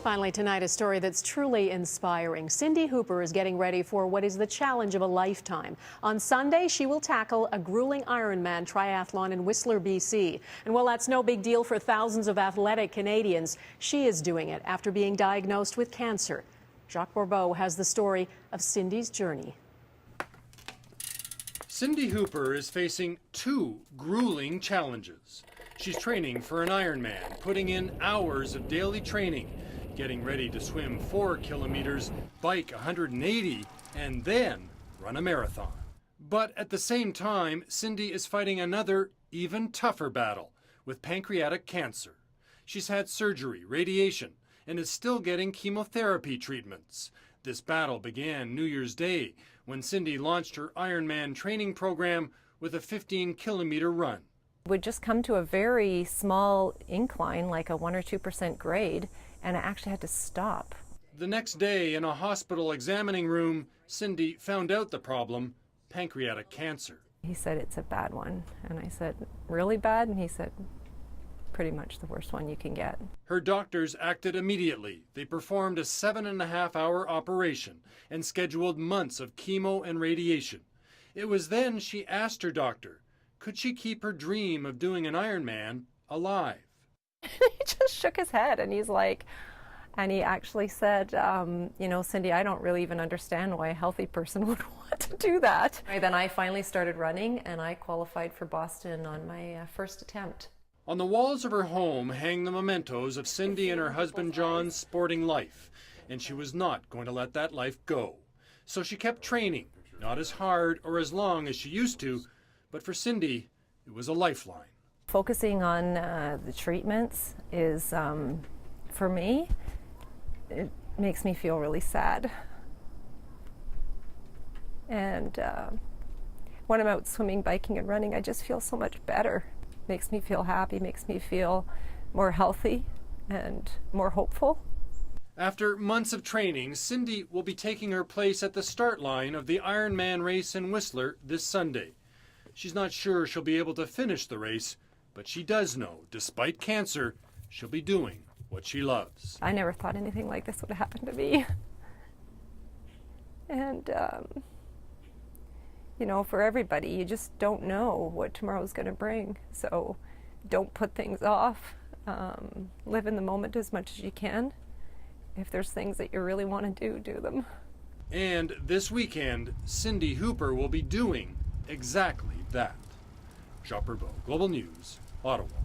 Finally tonight, a story that's truly inspiring. Cindy Hooper is getting ready for what is the challenge of a lifetime. On Sunday, she will tackle a grueling Ironman triathlon in Whistler, BC. And while that's no big deal for thousands of athletic Canadians, she is doing it after being diagnosed with cancer. Jacques Bourbeau has the story of Cindy's journey. Cindy Hooper is facing two grueling challenges. She's training for an Ironman, putting in hours of daily training, getting ready to swim 4 kilometers, bike 180, and then run a marathon. But at the same time, Cindy is fighting another, even tougher battle with pancreatic cancer. She's had surgery, radiation, and is still getting chemotherapy treatments. This battle began New Year's Day when Cindy launched her Ironman training program with a 15-kilometer run. Would just come to a very small incline, like a 1 or 2% grade, and I actually had to stop. The next day, in a hospital examining room, Cindy found out the problem: pancreatic cancer. He said, "It's a bad one." And I said, "Really bad?" And he said, "Pretty much the worst one you can get." Her doctors acted immediately. They performed a 7.5-hour operation and scheduled months of chemo and radiation. It was then she asked her doctor, could she keep her dream of doing an Ironman alive? He just shook his head and he's like, and he actually said, you know, "Cindy, I don't really even understand why a healthy person would want to do that." And then I finally started running and I qualified for Boston on my first attempt. On the walls of her home hang the mementos of Cindy and her husband John's sporting life, and she was not going to let that life go. So she kept training, not as hard or as long as she used to, but for Cindy, it was a lifeline. Focusing on the treatments is, for me, it makes me feel really sad. And when I'm out swimming, biking, and running, I just feel so much better. Makes me feel happy, makes me feel more healthy and more hopeful. After months of training, Cindy will be taking her place at the start line of the Ironman race in Whistler this Sunday. She's not sure she'll be able to finish the race, but she does know, despite cancer, she'll be doing what she loves. I never thought anything like this would happen to me. And, you know, for everybody, you just don't know what tomorrow's going to bring. So don't put things off. Live in the moment as much as you can. If there's things that you really want to do them. And this weekend, Cindy Hooper will be doing exactly that. Jacques Bourbeau, Global News, Ottawa.